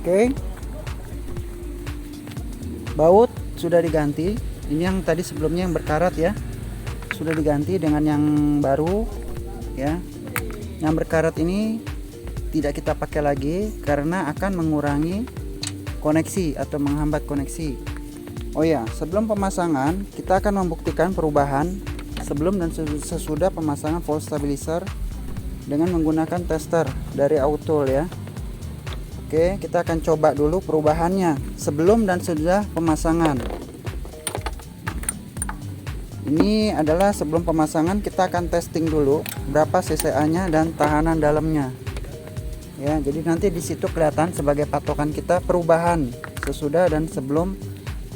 Oke, baut sudah diganti. Ini yang tadi sebelumnya yang berkarat ya, sudah diganti dengan yang baru ya. Yang berkarat ini tidak kita pakai lagi karena akan mengurangi koneksi atau menghambat koneksi. Oh ya, sebelum pemasangan kita akan membuktikan perubahan sebelum dan sesudah pemasangan volt stabilizer dengan menggunakan tester dari Autool ya. Oke, kita akan coba dulu perubahannya sebelum dan sesudah pemasangan. Ini adalah sebelum pemasangan, kita akan testing dulu berapa CCA-nya dan tahanan dalamnya. Ya, jadi nanti di situ kelihatan sebagai patokan kita perubahan sesudah dan sebelum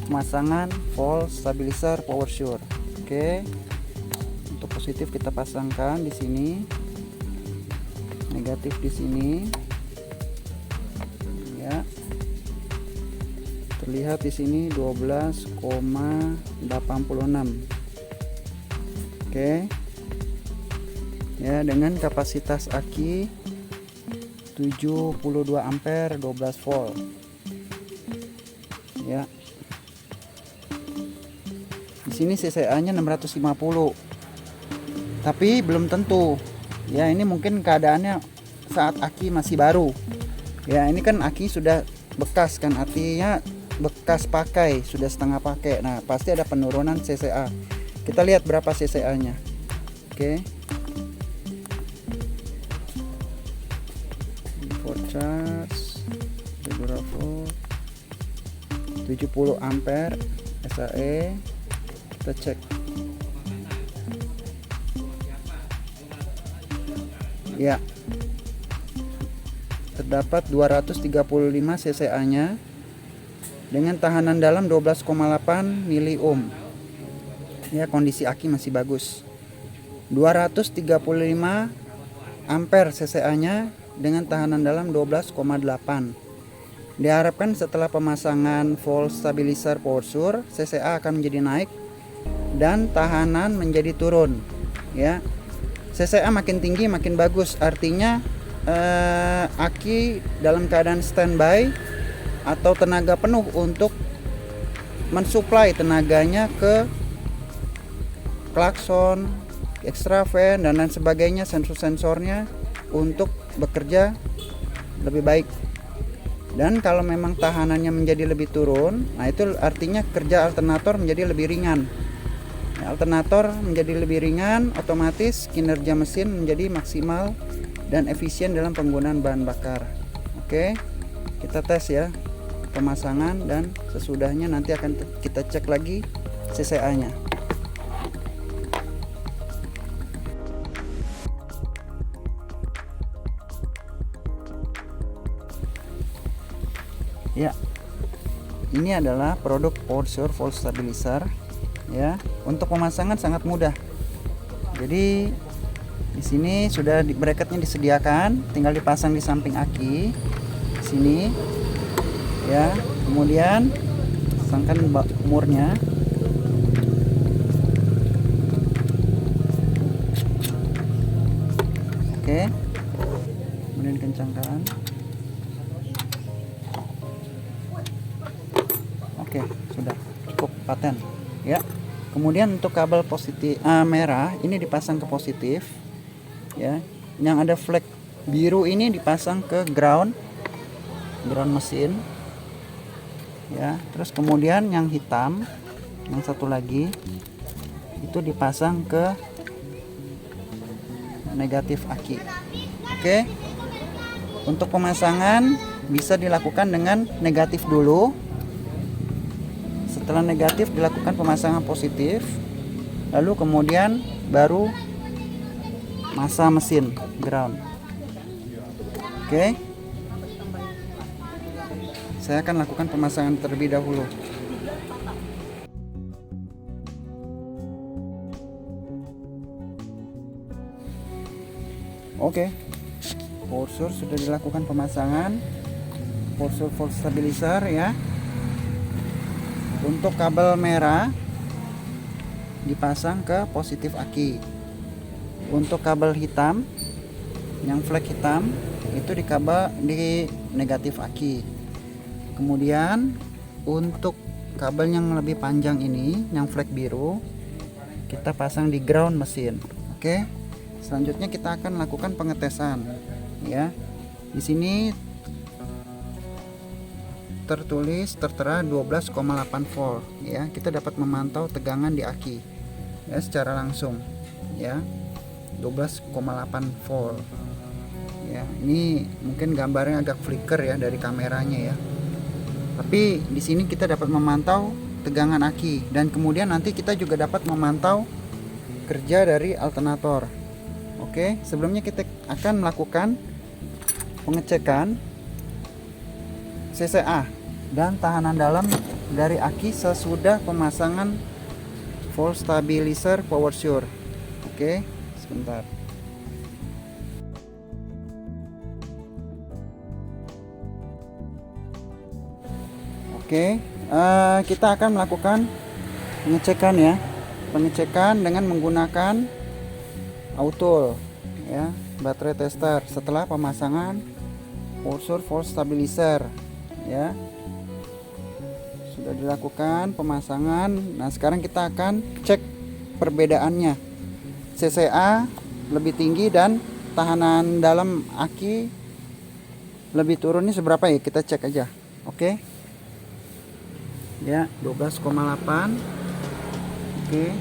pemasangan volt stabilizer PowerSure. Oke. Untuk positif kita pasangkan di sini. Negatif di sini. Ya. Terlihat di sini 12,86. Oke. Ya, dengan kapasitas aki 72 ampere 12 volt. Ya. Di sini CCA-nya 650. Tapi belum tentu. Ya, ini mungkin keadaannya saat aki masih baru. Ya, ini kan aki sudah bekas kan, artinya bekas pakai, sudah setengah pakai. Nah, pasti ada penurunan CCA. Kita lihat berapa CCA-nya. Oke. For charge Duraflow 70 ampere SAE. Kita cek. Ya. Terdapat 235 CCA-nya dengan tahanan dalam 12,8 miliohm. Ya, kondisi aki masih bagus. 235 ampere CCA-nya dengan tahanan dalam 12,8. Diharapkan setelah pemasangan volt stabilizer PowerSure, CCA akan menjadi naik dan tahanan menjadi turun. Ya, CCA makin tinggi makin bagus, artinya aki dalam keadaan standby atau tenaga penuh untuk mensuplai tenaganya ke klakson, extra fan dan lain sebagainya, sensor-sensornya untuk bekerja lebih baik. Dan kalau memang tahanannya menjadi lebih turun, nah itu artinya kerja alternator menjadi lebih ringan. Alternator menjadi lebih ringan, otomatis kinerja mesin menjadi maksimal dan efisien dalam penggunaan bahan bakar. Oke, kita tes ya pemasangan dan sesudahnya nanti akan kita cek lagi CCA-nya. Ya, ini adalah produk PowerSure volt stabilizer. Ya, untuk pemasangan sangat mudah. Jadi di sini sudah bracketnya disediakan, tinggal dipasang di samping aki sini. Ya, kemudian pasangkan murnya. Oke, kemudian kencangkan. Oke, sudah cukup paten. Ya, kemudian untuk kabel positif merah ini dipasang ke positif. Ya, yang ada flag biru ini dipasang ke ground mesin. Ya, terus kemudian yang hitam, yang satu lagi itu dipasang ke negatif aki. Oke, untuk pemasangan bisa dilakukan dengan negatif dulu. Setelah negatif dilakukan pemasangan positif, lalu kemudian baru masa mesin ground. Oke, saya akan lakukan pemasangan terlebih dahulu. Oke, PowerSure sudah dilakukan pemasangan PowerSure volt stabilizer ya. Untuk kabel merah dipasang ke positif aki. Untuk kabel hitam, yang flag hitam itu di negatif aki. Kemudian untuk kabel yang lebih panjang ini, yang flag biru, kita pasang di ground mesin. Oke. Selanjutnya kita akan lakukan pengetesan. Ya. Di sini tertera 12,8 volt ya. Kita dapat memantau tegangan di aki ya secara langsung ya. 12,8 volt ya. Ini mungkin gambarnya agak flicker ya dari kameranya ya, tapi di sini kita dapat memantau tegangan aki, dan kemudian nanti kita juga dapat memantau kerja dari alternator. Oke, sebelumnya kita akan melakukan pengecekan CCA dan tahanan dalam dari aki sesudah pemasangan volt stabilizer power sure. Oke, sebentar. Oke, kita akan melakukan pengecekan ya. Pengecekan dengan menggunakan auto ya, baterai tester setelah pemasangan power sure volt stabilizer ya. Sudah dilakukan pemasangan. Nah, sekarang kita akan cek perbedaannya. CCA lebih tinggi dan tahanan dalam aki lebih turun, ini seberapa ya? Kita cek aja. Oke. Ya, 12,8. Oke.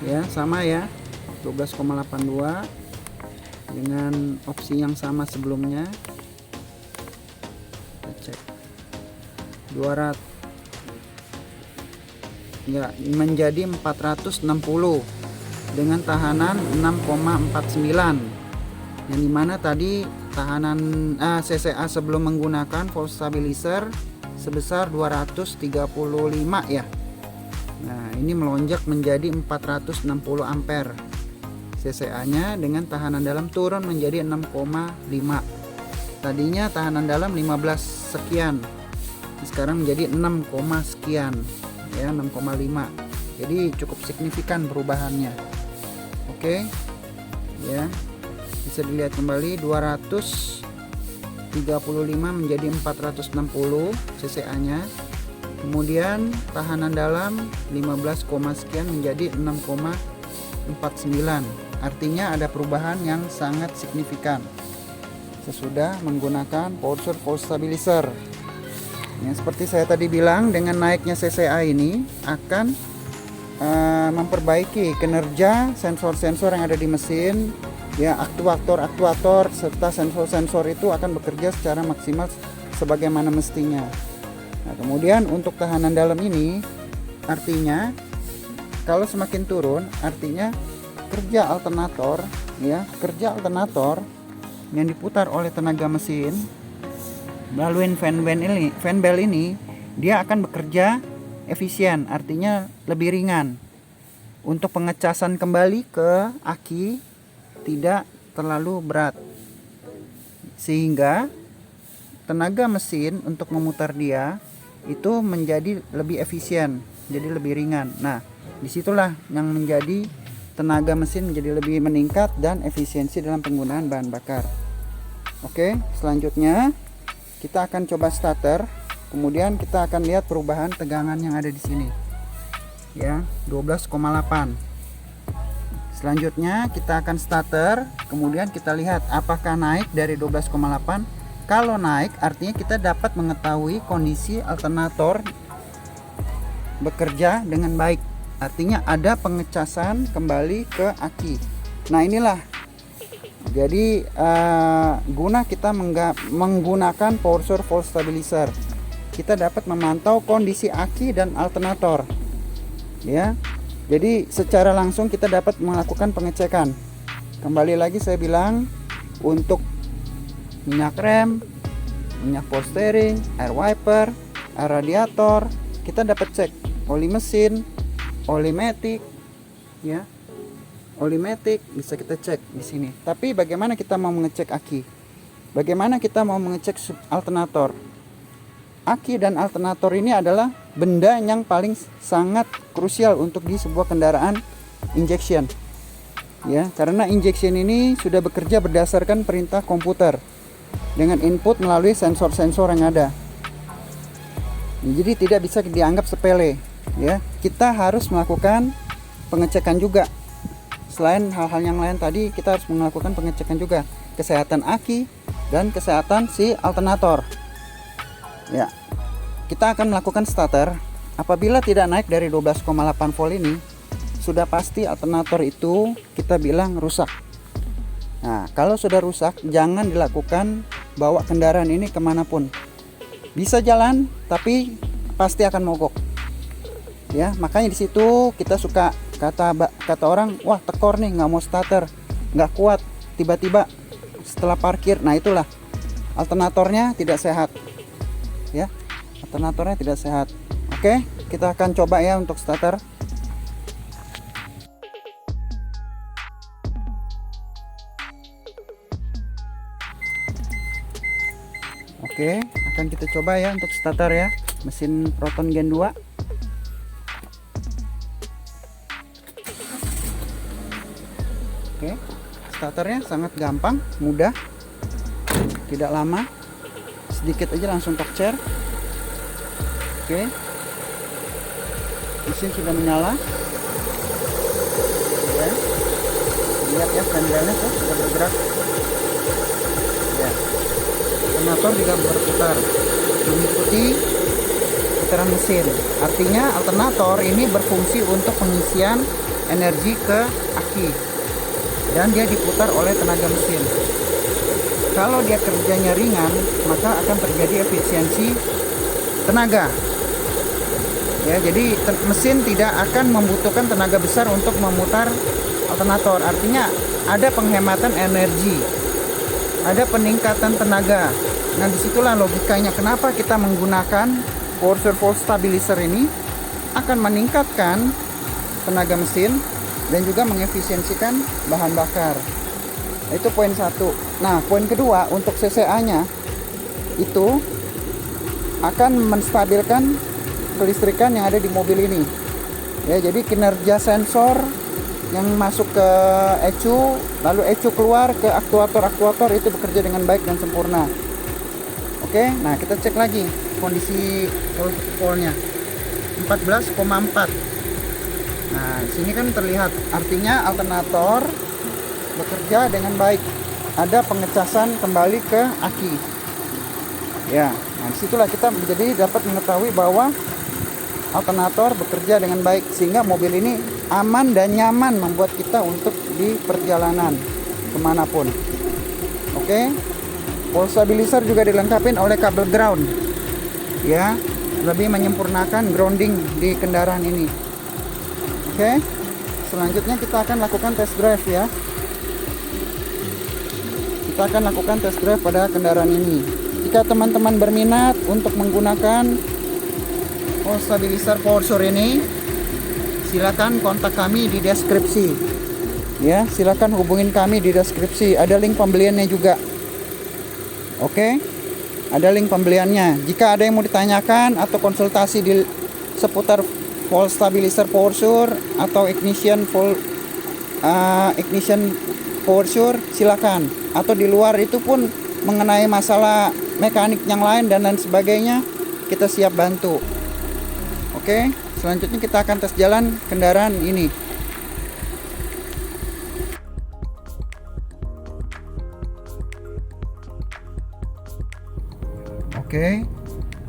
Ya, sama ya. 12,82 dengan opsi yang sama sebelumnya. Kita cek. 200 ya, menjadi 460 dengan tahanan 6,49, yang dimana tadi tahanan CCA sebelum menggunakan volt stabilizer sebesar 235 ya. Nah, ini melonjak menjadi 460 ampere CCA nya, dengan tahanan dalam turun menjadi 6,5. Tadinya tahanan dalam 15 sekian, sekarang menjadi 6, sekian ya, 6,5. Jadi cukup signifikan perubahannya. Oke ya, bisa dilihat kembali 235 menjadi 460 CCA nya, kemudian tahanan dalam 15, sekian menjadi 6,49. artinya ada perubahan yang sangat signifikan sesudah menggunakan power sure volt stabilizer. Yang seperti saya tadi bilang, dengan naiknya CCA ini akan memperbaiki kinerja sensor-sensor yang ada di mesin ya, aktuator serta sensor-sensor itu akan bekerja secara maksimal sebagaimana mestinya. Nah, kemudian untuk tahanan dalam ini artinya kalau semakin turun, artinya kerja alternator yang diputar oleh tenaga mesin melalui fan bell ini dia akan bekerja efisien, artinya lebih ringan. Untuk pengecasan kembali ke aki tidak terlalu berat, sehingga tenaga mesin untuk memutar dia itu menjadi lebih efisien, jadi lebih ringan. Nah, disitulah yang menjadi tenaga mesin menjadi lebih meningkat dan efisiensi dalam penggunaan bahan bakar. Oke, selanjutnya kita akan coba starter, kemudian kita akan lihat perubahan tegangan yang ada di sini. Ya, 12,8. Selanjutnya kita akan starter, kemudian kita lihat apakah naik dari 12,8. Kalau naik artinya kita dapat mengetahui kondisi alternator bekerja dengan baik. Artinya ada pengecasan kembali ke aki. Nah, inilah jadi guna kita menggunakan power sure volt stabilizer, kita dapat memantau kondisi aki dan alternator ya. Jadi secara langsung kita dapat melakukan pengecekan. Kembali lagi saya bilang, untuk minyak rem, minyak power steering, air wiper, air radiator, kita dapat cek oli mesin, oli matic ya. Oli matic bisa kita cek di sini. Tapi bagaimana kita mau mengecek aki? Bagaimana kita mau mengecek alternator? Aki dan alternator ini adalah benda yang paling sangat krusial untuk di sebuah kendaraan injection. Ya, karena injection ini sudah bekerja berdasarkan perintah komputer dengan input melalui sensor-sensor yang ada. Jadi tidak bisa dianggap sepele ya. Kita harus melakukan pengecekan juga. Selain hal-hal yang lain tadi, kita harus melakukan pengecekan juga kesehatan aki dan kesehatan si alternator. Ya. Kita akan melakukan starter. Apabila tidak naik dari 12,8 volt ini, sudah pasti alternator itu kita bilang rusak. Nah, kalau sudah rusak, jangan dilakukan bawa kendaraan ini kemanapun. Bisa jalan, tapi pasti akan mogok. Ya, makanya di situ kita suka kata orang, wah tekor nih, nggak mau starter, nggak kuat. Tiba-tiba setelah parkir, nah itulah alternatornya tidak sehat. Ya, alternatornya tidak sehat. Oke, kita akan coba ya untuk starter. Oke, akan kita coba ya untuk starter ya, mesin Proton Gen 2. Oke, starternya sangat gampang, mudah, tidak lama, sedikit aja langsung torque chair. Oke, mesin sudah menyala ya. Lihat ya, pendelnya tuh sudah bergerak ya. Alternator juga berputar mengikuti putaran mesin. Artinya alternator ini berfungsi untuk pengisian energi ke aki dan dia diputar oleh tenaga mesin. Kalau dia kerjanya ringan, maka akan terjadi efisiensi tenaga. Ya, jadi mesin tidak akan membutuhkan tenaga besar untuk memutar alternator. Artinya ada penghematan energi, ada peningkatan tenaga. Nah, disitulah logikanya kenapa kita menggunakan Porsche Volt Stabilizer ini, akan meningkatkan tenaga mesin dan juga mengefisiensikan bahan bakar. Itu poin satu. Nah, poin kedua, untuk CCA-nya itu akan menstabilkan kelistrikan yang ada di mobil ini. Ya, jadi kinerja sensor yang masuk ke ECU, lalu ECU keluar ke aktuator itu bekerja dengan baik dan sempurna. Oke, nah kita cek lagi kondisi voltnya 14,4. Nah, di sini kan terlihat, artinya alternator bekerja dengan baik. Ada pengecasan kembali ke aki. Ya, nah disitulah kita menjadi dapat mengetahui bahwa alternator bekerja dengan baik, sehingga mobil ini aman dan nyaman membuat kita untuk di perjalanan kemanapun. Oke, Volt Stabilizer juga dilengkapi oleh kabel ground, ya, lebih menyempurnakan grounding di kendaraan ini. Oke, selanjutnya kita akan lakukan test drive ya. Kita akan lakukan test drive pada kendaraan ini. Jika teman-teman berminat untuk menggunakan Volt Stabilizer Porsche ini, silakan kontak kami di deskripsi. Ya, silakan hubungin kami di deskripsi. Ada link pembeliannya juga. Oke, ada link pembeliannya. Jika ada yang mau ditanyakan atau konsultasi di seputar Volt Stabilizer Porsche atau ignition Porsche, silakan. Atau di luar itu pun mengenai masalah mekanik yang lain dan lain sebagainya, kita siap bantu. Oke, selanjutnya kita akan tes jalan kendaraan ini. Oke,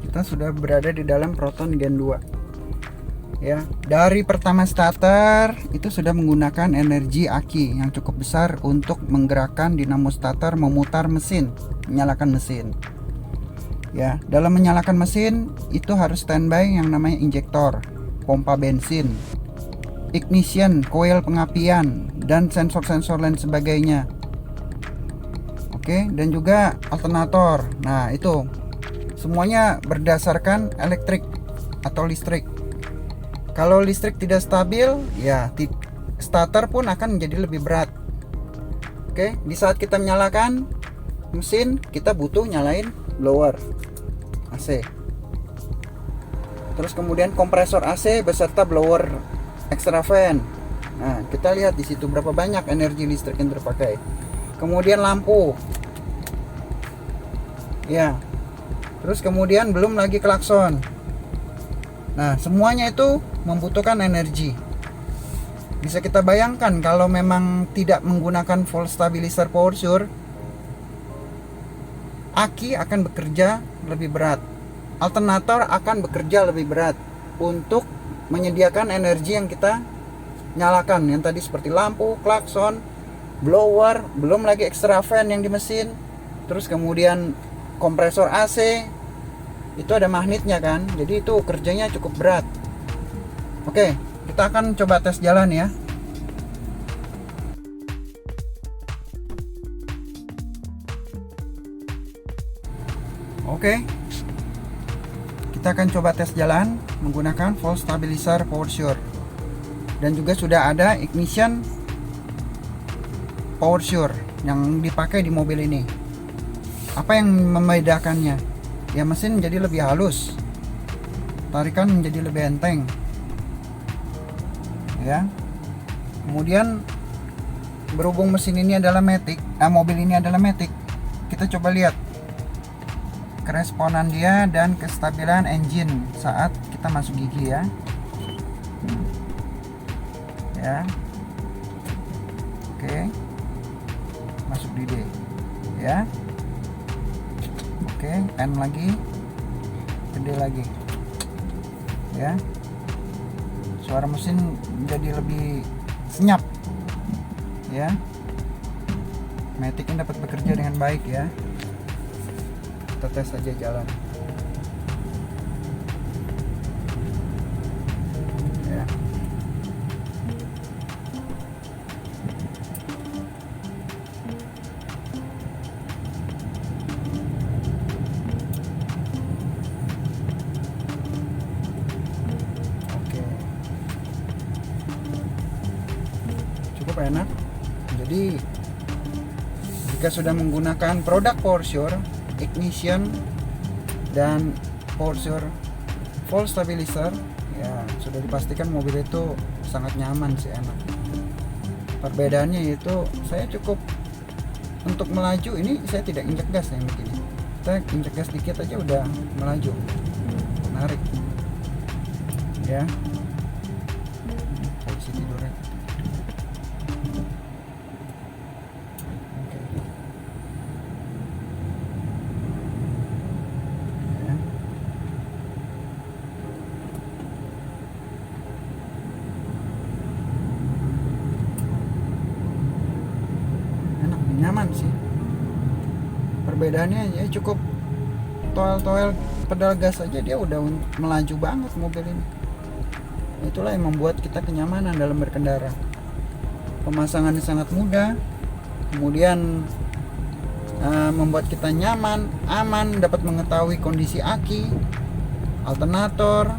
kita sudah berada di dalam Proton Gen 2. Ya, dari pertama starter itu sudah menggunakan energi aki yang cukup besar untuk menggerakkan dinamo starter, memutar mesin, menyalakan mesin. Ya, dalam menyalakan mesin itu harus standby yang namanya injektor, pompa bensin, ignition, koil pengapian, dan sensor-sensor lain sebagainya. Oke, dan juga alternator. Nah, itu semuanya berdasarkan elektrik atau listrik. Kalau listrik tidak stabil, ya starter pun akan menjadi lebih berat. Oke, di saat kita menyalakan mesin, kita butuh nyalain blower AC. Terus kemudian kompresor AC beserta blower extra fan. Nah, kita lihat di situ berapa banyak energi listrik yang terpakai. Kemudian lampu. Ya. Terus kemudian belum lagi klakson. Nah, semuanya itu membutuhkan energi. Bisa kita bayangkan kalau memang tidak menggunakan volt stabilizer PowerSure, aki akan bekerja lebih berat, alternator akan bekerja lebih berat untuk menyediakan energi yang kita nyalakan, yang tadi seperti lampu, klakson, blower, belum lagi extra fan yang di mesin, terus kemudian kompresor AC itu ada magnetnya kan, jadi itu kerjanya cukup berat. Oke, kita akan coba tes jalan ya. Oke, kita akan coba tes jalan menggunakan volt stabilizer PowerSure, dan juga sudah ada ignition PowerSure yang dipakai di mobil ini. Apa yang membedakannya? Ya, mesin menjadi lebih halus, tarikan menjadi lebih enteng ya. Kemudian berhubung mesin ini adalah matic, mobil ini adalah matic, kita coba lihat keresponan dia dan kestabilan engine saat kita masuk gigi ya. Ya, oke, masuk di D ya. Oke, N lagi, gede lagi ya. Suara mesin menjadi lebih senyap ya. Matic ini dapat bekerja dengan baik ya. Kita tes saja jalan ya. Cukup enak. Jadi jika sudah menggunakan produk PowerSure, ignition dan PowerSure volt stabilizer, ya sudah dipastikan mobil itu sangat nyaman sih, enak. Perbedaannya yaitu saya cukup untuk melaju ini saya tidak injek gas yang begini. Kita injek gas dikit aja udah melaju, menarik ya. Posisi tidurnya nyaman sih. Perbedaannya ya cukup toel-toel pedal gas aja dia udah melaju banget mobil ini. Itulah yang membuat kita kenyamanan dalam berkendara. Pemasangannya sangat mudah, kemudian membuat kita nyaman, aman, dapat mengetahui kondisi aki, alternator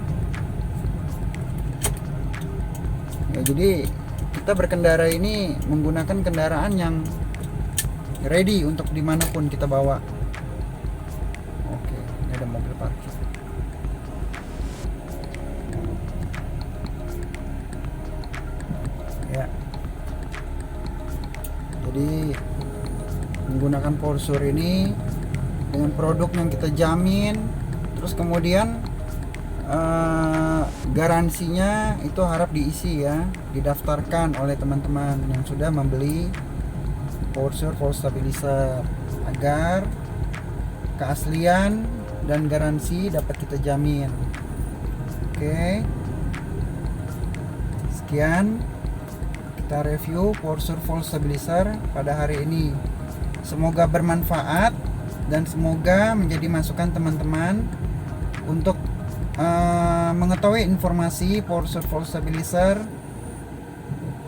ya. Jadi kita berkendara ini menggunakan kendaraan yang ready untuk dimanapun kita bawa. Oke, ini ada mobil parkir. Ya, jadi menggunakan PowerSure ini dengan produk yang kita jamin, terus kemudian garansinya itu harap diisi ya, didaftarkan oleh teman-teman yang sudah membeli PowerSure volt stabilizer agar keaslian dan garansi dapat kita jamin. Oke, sekian kita review PowerSure volt stabilizer pada hari ini. Semoga bermanfaat dan semoga menjadi masukan teman-teman untuk mengetahui informasi PowerSure volt stabilizer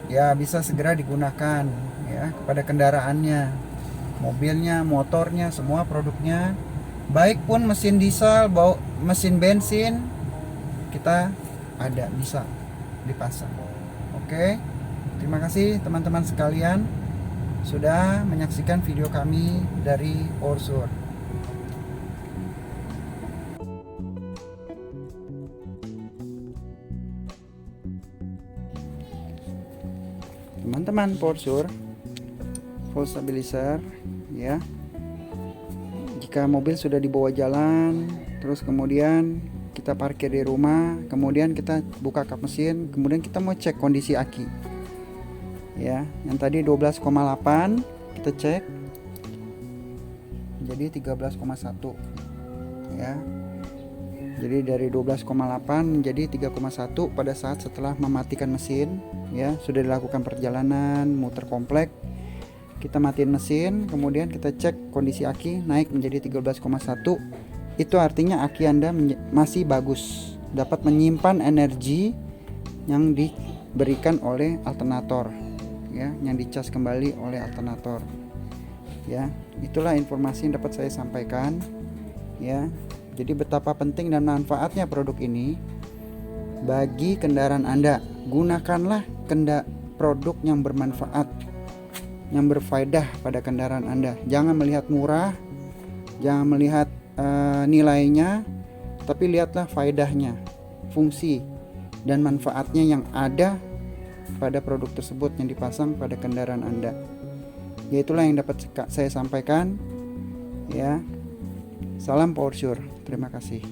ya, bisa segera digunakan ya kepada kendaraannya, mobilnya, motornya, semua produknya, baik pun mesin diesel, mesin bensin, kita ada, bisa dipasang. Oke, terima kasih teman-teman sekalian sudah menyaksikan video kami dari PowerSure. Teman-teman, PowerSure volt stabilizer ya, jika mobil sudah dibawa jalan terus kemudian kita parkir di rumah, kemudian kita buka kap mesin, kemudian kita mau cek kondisi aki. Ya, yang tadi 12,8 kita cek jadi 13,1 ya. Jadi dari 12,8 menjadi 3,1 pada saat setelah mematikan mesin ya, sudah dilakukan perjalanan muter komplek. Kita matiin mesin, kemudian kita cek kondisi aki naik menjadi 13,1. Itu artinya aki Anda masih bagus, dapat menyimpan energi yang diberikan oleh alternator ya, yang dicas kembali oleh alternator ya. Itulah informasi yang dapat saya sampaikan ya. Jadi betapa penting dan manfaatnya produk ini bagi kendaraan Anda. Gunakanlah produk yang bermanfaat, yang berfaedah pada kendaraan Anda. Jangan melihat murah, jangan melihat nilainya, tapi lihatlah faedahnya, fungsi dan manfaatnya yang ada pada produk tersebut yang dipasang pada kendaraan Anda. Ya, itulah yang dapat saya sampaikan ya. Salam Power Sure. Terima kasih.